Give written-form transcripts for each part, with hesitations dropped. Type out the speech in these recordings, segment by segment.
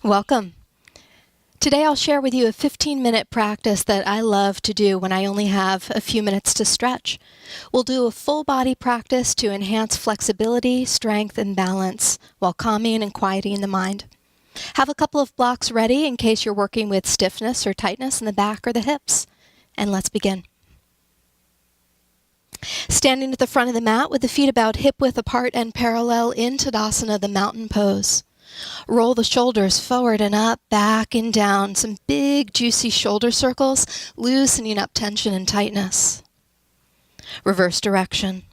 Welcome. Today I'll share with you a 15-minute practice that I love to do when I only have a few minutes to stretch. We'll do a full body practice to enhance flexibility, strength, and balance while calming and quieting the mind. Have a couple of blocks ready in case you're working with stiffness or tightness in the back or the hips. And let's begin. Standing at the front of the mat with the feet about hip width apart and parallel in Tadasana, the mountain pose. Roll the shoulders forward and up, back and down. Some big, juicy shoulder circles, loosening up tension and tightness. Reverse direction.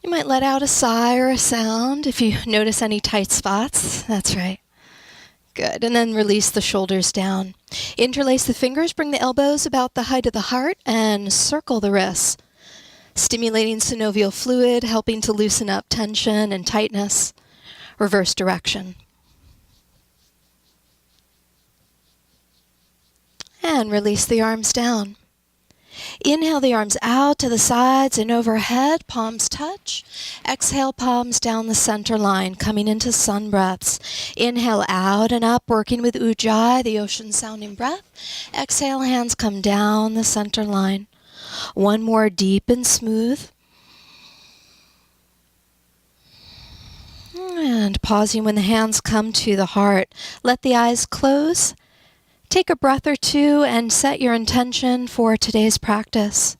You might let out a sigh or a sound if you notice any tight spots. That's right. Good. And then release the shoulders down. Interlace the fingers, bring the elbows about the height of the heart, and circle the wrists. Stimulating synovial fluid, helping to loosen up tension and tightness. Reverse direction. And release the arms down. Inhale the arms out to the sides and overhead, palms touch. Exhale, palms down the center line, coming into sun breaths. Inhale out and up, working with Ujjayi, the ocean sounding breath. Exhale, hands come down the center line. One more deep and smooth. And pausing when the hands come to the heart. Let the eyes close. Take a breath or two and set your intention for today's practice.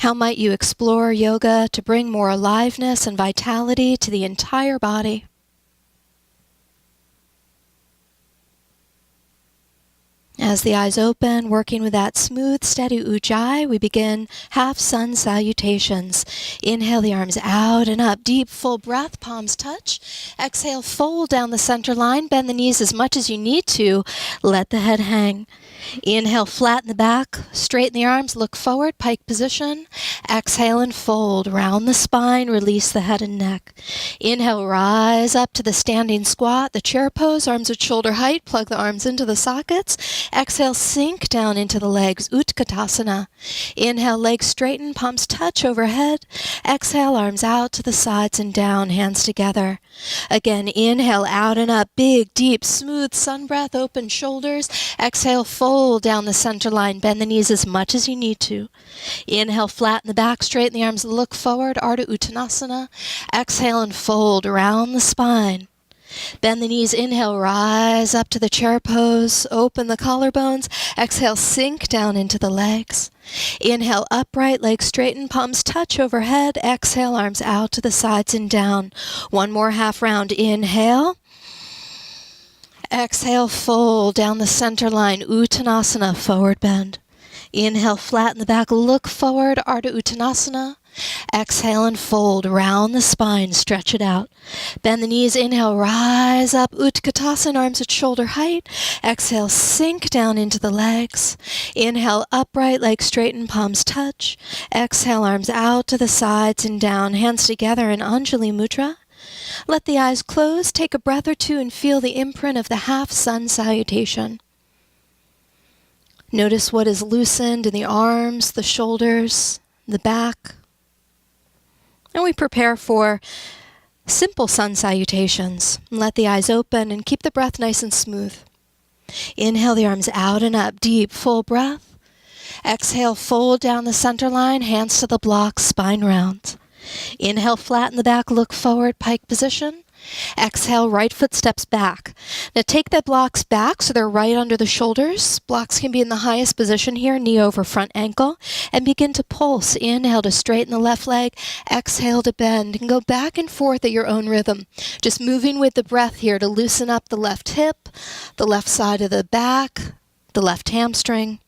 How might you explore yoga to bring more aliveness and vitality to the entire body? As the eyes open, working with that smooth, steady Ujjayi, we begin half sun salutations. Inhale the arms out and up. Deep, full breath, palms touch. Exhale, fold down the center line. Bend the knees as much as you need to. Let the head hang. Inhale, flatten the back. Straighten the arms, look forward, pike position. Exhale and fold. Round the spine, release the head and neck. Inhale, rise up to the standing squat, the chair pose, arms at shoulder height. Plug the arms into the sockets. Exhale, sink down into the legs, Utkatasana. Inhale, legs straighten, palms touch overhead. Exhale, arms out to the sides and down, hands together. Again, inhale, out and up, big, deep, smooth sun breath, open shoulders. Exhale, fold down the center line, bend the knees as much as you need to. Inhale, flatten the back, straighten the arms, look forward, Ardha Uttanasana. Exhale and fold around the spine. Bend the knees, inhale, rise up to the chair pose, open the collarbones. Exhale, sink down into the legs. Inhale, upright, legs straighten, palms touch overhead. Exhale, arms out to the sides and down. One more half round, inhale. Exhale, fold down the center line, Uttanasana, forward bend. Inhale, flatten the back, look forward, Ardha Uttanasana. Exhale and fold, round the spine, stretch it out. Bend the knees, inhale, rise up, Utkatasana, arms at shoulder height. Exhale, sink down into the legs. Inhale, upright, legs straighten, palms touch. Exhale, arms out to the sides and down, hands together in Anjali Mudra. Let the eyes close, take a breath or two and feel the imprint of the half sun salutation. Notice what is loosened in the arms, the shoulders, the back. And we prepare for simple sun salutations. Let the eyes open and keep the breath nice and smooth. Inhale the arms out and up, deep, full breath. Exhale, fold down the center line, hands to the blocks, spine round. Inhale, flatten the back, look forward, pike position. Exhale, right foot steps back. Now take the blocks back so they're right under the shoulders. Blocks can be in the highest position here, knee over front ankle. And begin to pulse. Inhale to straighten the left leg. Exhale to bend. And go back and forth at your own rhythm. Just moving with the breath here to loosen up the left hip, the left side of the back, the left hamstring.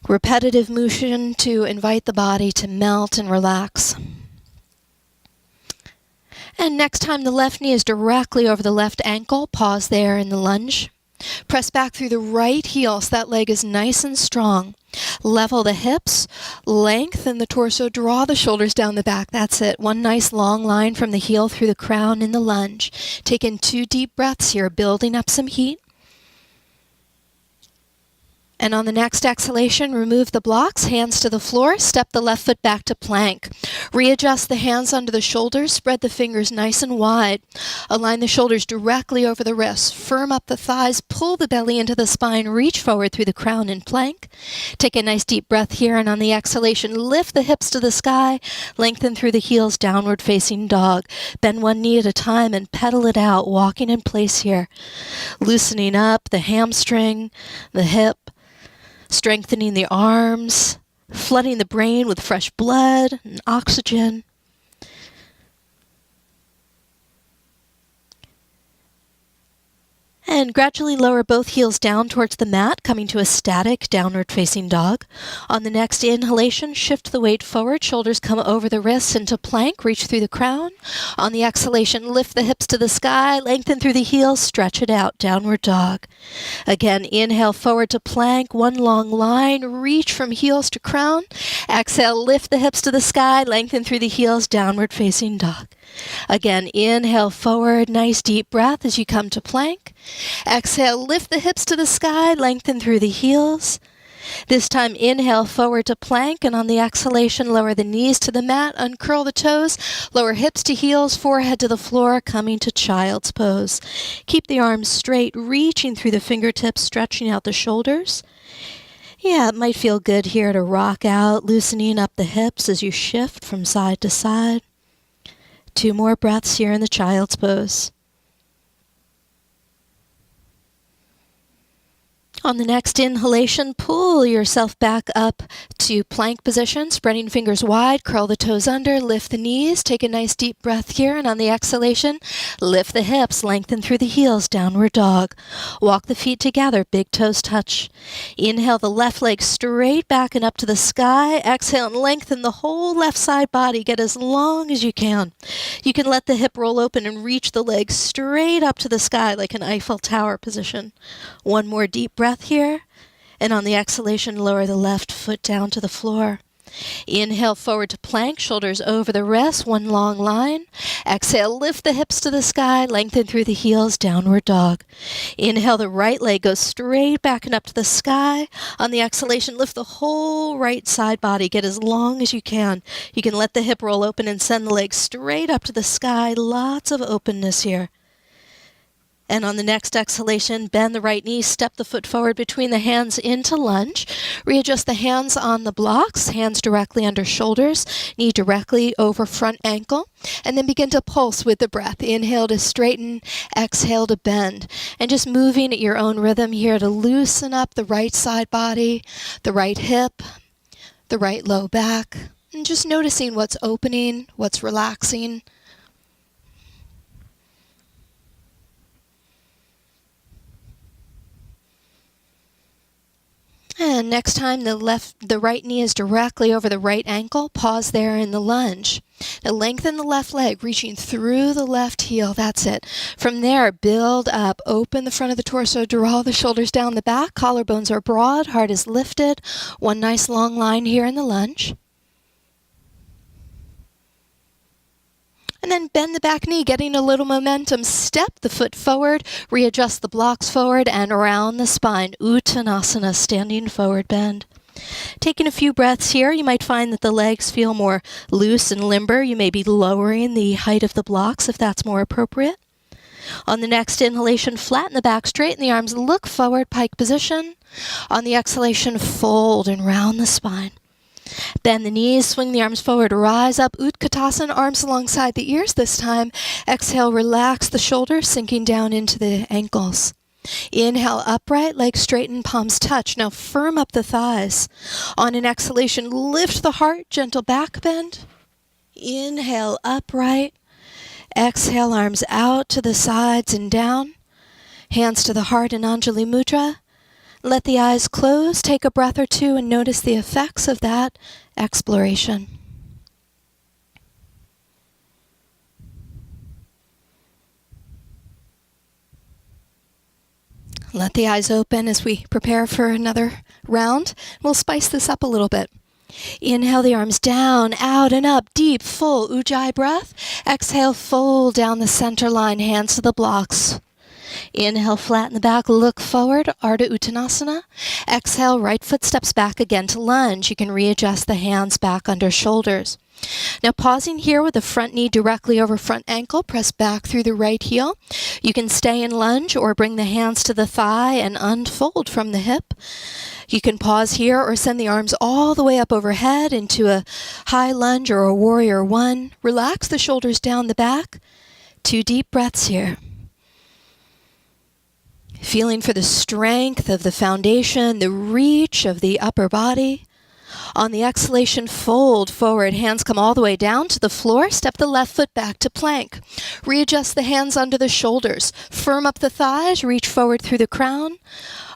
Repetitive motion to invite the body to melt and relax. And next time the left knee is directly over the left ankle, pause there in the lunge. Press back through the right heel so that leg is nice and strong. Level the hips, lengthen the torso, draw the shoulders down the back. That's it. One nice long line from the heel through the crown in the lunge. Take in 2 deep breaths here, building up some heat. And on the next exhalation, remove the blocks, hands to the floor, step the left foot back to plank. Readjust the hands under the shoulders, spread the fingers nice and wide. Align the shoulders directly over the wrists. Firm up the thighs, pull the belly into the spine, reach forward through the crown in plank. Take a nice deep breath here, and on the exhalation, lift the hips to the sky, lengthen through the heels, downward facing dog. Bend one knee at a time and pedal it out, walking in place here. Loosening up the hamstring, the hip, strengthening the arms, flooding the brain with fresh blood and oxygen. And gradually lower both heels down towards the mat, coming to a static downward facing dog. On the next inhalation, shift the weight forward, shoulders come over the wrists into plank, reach through the crown. On the exhalation, lift the hips to the sky, lengthen through the heels, stretch it out, downward dog. Again, inhale forward to plank, one long line, reach from heels to crown. Exhale, lift the hips to the sky, lengthen through the heels, downward facing dog. Again, inhale forward, nice deep breath as you come to plank. Exhale, lift the hips to the sky, lengthen through the heels. This time, inhale forward to plank, and on the exhalation, lower the knees to the mat, uncurl the toes, lower hips to heels, forehead to the floor, coming to child's pose. Keep the arms straight, reaching through the fingertips, stretching out the shoulders. Yeah, it might feel good here to rock out, loosening up the hips as you shift from side to side. 2 more breaths here in the child's pose. On the next inhalation, pull yourself back up to plank position, spreading fingers wide, curl the toes under, lift the knees, take a nice deep breath here, and on the exhalation, lift the hips, lengthen through the heels, downward dog. Walk the feet together, big toes touch. Inhale the left leg straight back and up to the sky. Exhale and lengthen the whole left side body, get as long as you can. You can let the hip roll open and reach the leg straight up to the sky like an Eiffel Tower position. One more deep breath here, and on the exhalation, lower the left foot down to the floor. Inhale forward to plank, shoulders over the wrists, one long line. Exhale, lift the hips to the sky, lengthen through the heels, downward dog. Inhale, the right leg goes straight back and up to the sky. On the exhalation, lift the whole right side body, get as long as you can. You can let the hip roll open and send the leg straight up to the sky. Lots of openness here. And on the next exhalation, bend the right knee, step the foot forward between the hands into lunge. Readjust the hands on the blocks, hands directly under shoulders, knee directly over front ankle, and then begin to pulse with the breath. Inhale to straighten, exhale to bend. And just moving at your own rhythm here to loosen up the right side body, the right hip, the right low back, and just noticing what's opening, what's relaxing. And next time the right knee is directly over the right ankle, pause there in the lunge. Now lengthen the left leg, reaching through the left heel. That's it. From there, build up. Open the front of the torso, draw the shoulders down the back. Collarbones are broad, heart is lifted. One nice long line here in the lunge. And then bend the back knee, getting a little momentum. Step the foot forward, readjust the blocks forward and around the spine. Uttanasana, standing forward bend. Taking a few breaths here, you might find that the legs feel more loose and limber. You may be lowering the height of the blocks if that's more appropriate. On the next inhalation, flatten the back, straighten the arms, look forward, pike position. On the exhalation, fold and round the spine. Bend the knees, swing the arms forward, rise up, Utkatasana, arms alongside the ears this time. Exhale, relax the shoulders, sinking down into the ankles. Inhale, upright, legs straighten, palms touch. Now firm up the thighs. On an exhalation, lift the heart, gentle back bend. Inhale, upright. Exhale, arms out to the sides and down. Hands to the heart in Anjali Mudra. Let the eyes close, take a breath or two, and notice the effects of that exploration. Let the eyes open as we prepare for another round. We'll spice this up a little bit. Inhale the arms down, out and up, deep, full Ujjayi breath. Exhale, fold down the center line, hands to the blocks. Inhale, flatten the back, look forward, Ardha Uttanasana. Exhale, right foot steps back again to lunge. You can readjust the hands back under shoulders. Now pausing here with the front knee directly over front ankle, press back through the right heel. You can stay in lunge or bring the hands to the thigh and unfold from the hip. You can pause here or send the arms all the way up overhead into a high lunge or a warrior one. Relax the shoulders down the back. 2 deep breaths here. Feeling for the strength of the foundation, the reach of the upper body. On the exhalation, fold forward. Hands come all the way down to the floor. Step the left foot back to plank. Readjust the hands under the shoulders. Firm up the thighs. Reach forward through the crown.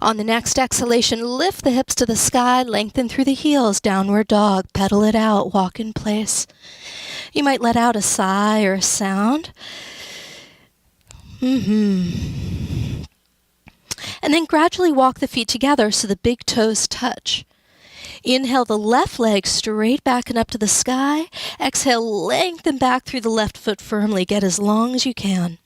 On the next exhalation, lift the hips to the sky. Lengthen through the heels. Downward dog. Pedal it out. Walk in place. You might let out a sigh or a sound. And then gradually walk the feet together so the big toes touch. Inhale the left leg straight back and up to the sky. Exhale, lengthen back through the left foot firmly. Get as long as you can.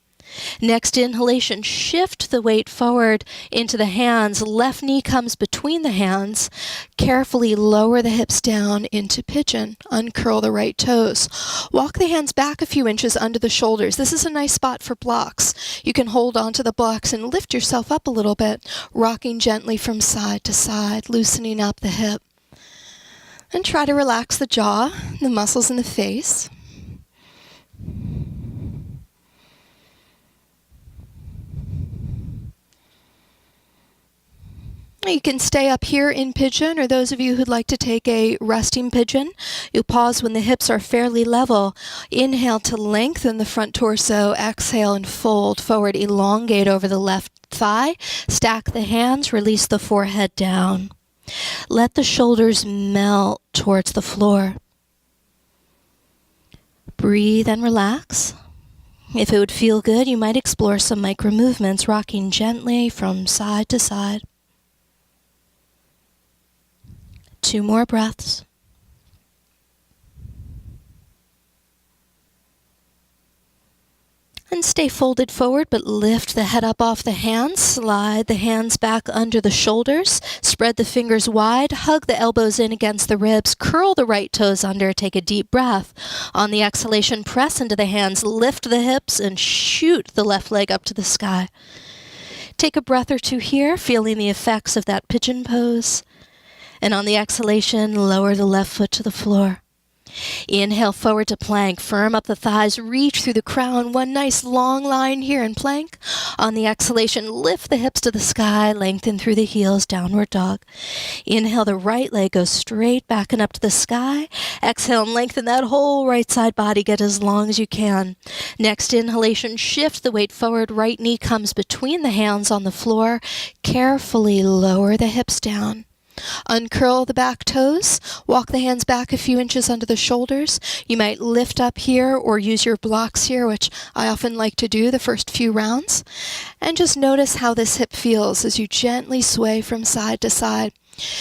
Next inhalation, shift the weight forward into the hands. Left knee comes between the hands. Carefully lower the hips down into pigeon. Uncurl the right toes. Walk the hands back a few inches under the shoulders. This is a nice spot for blocks. You can hold onto the blocks and lift yourself up a little bit, rocking gently from side to side, loosening up the hip. And try to relax the jaw, the muscles in the face. You can stay up here in pigeon, or those of you who'd like to take a resting pigeon, you'll pause when the hips are fairly level. Inhale to lengthen the front torso. Exhale and fold forward. Elongate over the left thigh. Stack the hands. Release the forehead down. Let the shoulders melt towards the floor. Breathe and relax. If it would feel good, you might explore some micro movements, rocking gently from side to side. 2 more breaths. And stay folded forward, but lift the head up off the hands. Slide the hands back under the shoulders. Spread the fingers wide. Hug the elbows in against the ribs. Curl the right toes under. Take a deep breath. On the exhalation, press into the hands. Lift the hips and shoot the left leg up to the sky. Take a breath or two here, feeling the effects of that pigeon pose. And on the exhalation, lower the left foot to the floor. Inhale forward to plank. Firm up the thighs. Reach through the crown. One nice long line here in plank. On the exhalation, lift the hips to the sky. Lengthen through the heels. Downward dog. Inhale, the right leg goes straight back and up to the sky. Exhale and lengthen that whole right side body. Get as long as you can. Next inhalation, shift the weight forward. Right knee comes between the hands on the floor. Carefully lower the hips down. Uncurl the back toes. Walk the hands back a few inches under the shoulders. You might lift up here or use your blocks here, which I often like to do the first few rounds. And just notice how this hip feels as you gently sway from side to side.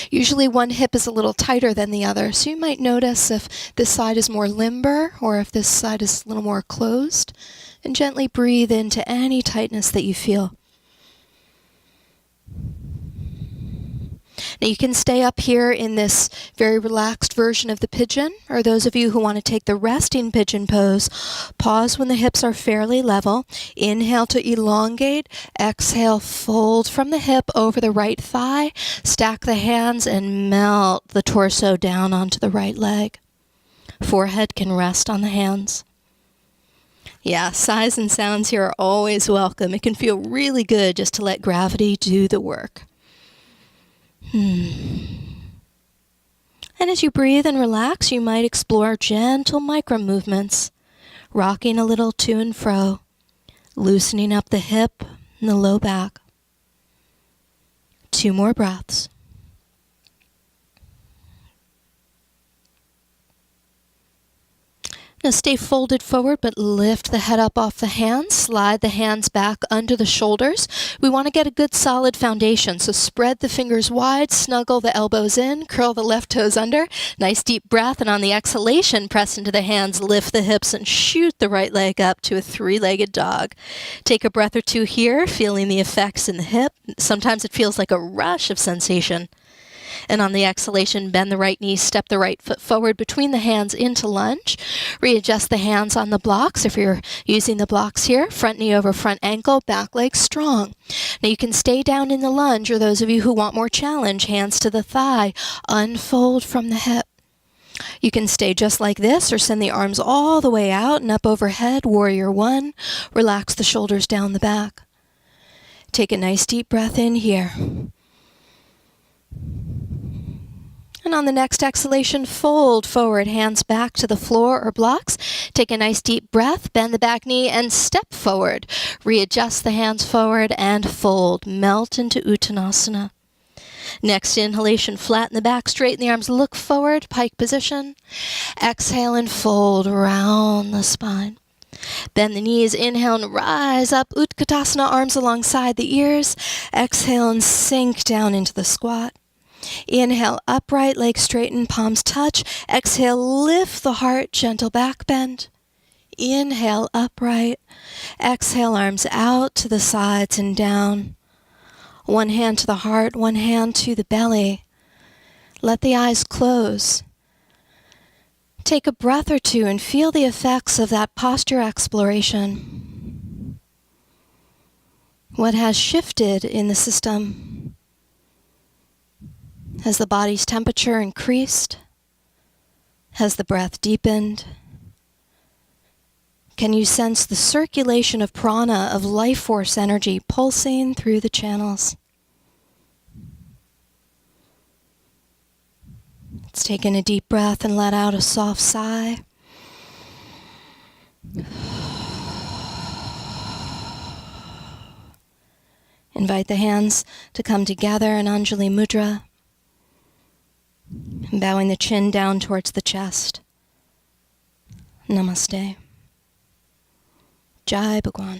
Usually one hip is a little tighter than the other, so you might notice if this side is more limber or if this side is a little more closed. And gently breathe into any tightness that you feel. Now you can stay up here in this very relaxed version of the pigeon, or those of you who want to take the resting pigeon pose, pause when the hips are fairly level. Inhale to elongate. Exhale, fold from the hip over the right thigh. Stack the hands and melt the torso down onto the right leg. Forehead can rest on the hands. Yeah, sighs and sounds here are always welcome. It can feel really good just to let gravity do the work. And as you breathe and relax, you might explore gentle micro movements, rocking a little to and fro, loosening up the hip and the low back. 2 more breaths. Now stay folded forward, but lift the head up off the hands. Slide the hands back under the shoulders. We want to get a good solid foundation, so spread the fingers wide, snuggle the elbows in, curl the left toes under. Nice deep breath, and on the exhalation, press into the hands, lift the hips, and shoot the right leg up to a three-legged dog. Take a breath or two here, feeling the effects in the hip. Sometimes it feels like a rush of sensation. And on the exhalation, bend the right knee, step the right foot forward between the hands into lunge. Readjust the hands on the blocks. If you're using the blocks here, front knee over front ankle, back leg strong. Now you can stay down in the lunge, or those of you who want more challenge, hands to the thigh, unfold from the hip. You can stay just like this or send the arms all the way out and up overhead, warrior one. Relax the shoulders down the back. Take a nice deep breath in here. And on the next exhalation, fold forward, hands back to the floor or blocks. Take a nice deep breath, bend the back knee, and step forward. Readjust the hands forward and fold. Melt into Uttanasana. Next inhalation, flatten the back, straighten the arms, look forward, pike position. Exhale and fold around the spine. Bend the knees, inhale and rise up, Utkatasana, arms alongside the ears. Exhale and sink down into the squat. Inhale, upright, legs straighten, palms touch. Exhale, lift the heart, gentle back bend. Inhale, upright. Exhale, arms out to the sides and down. One hand to the heart, one hand to the belly. Let the eyes close. Take a breath or two and feel the effects of that posture exploration. What has shifted in the system? Has the body's temperature increased? Has the breath deepened? Can you sense the circulation of prana, of life force energy, pulsing through the channels? Let's take in a deep breath and let out a soft sigh. Invite the hands to come together in Anjali Mudra. Bowing the chin down towards the chest. Namaste. Jai Bhagwan.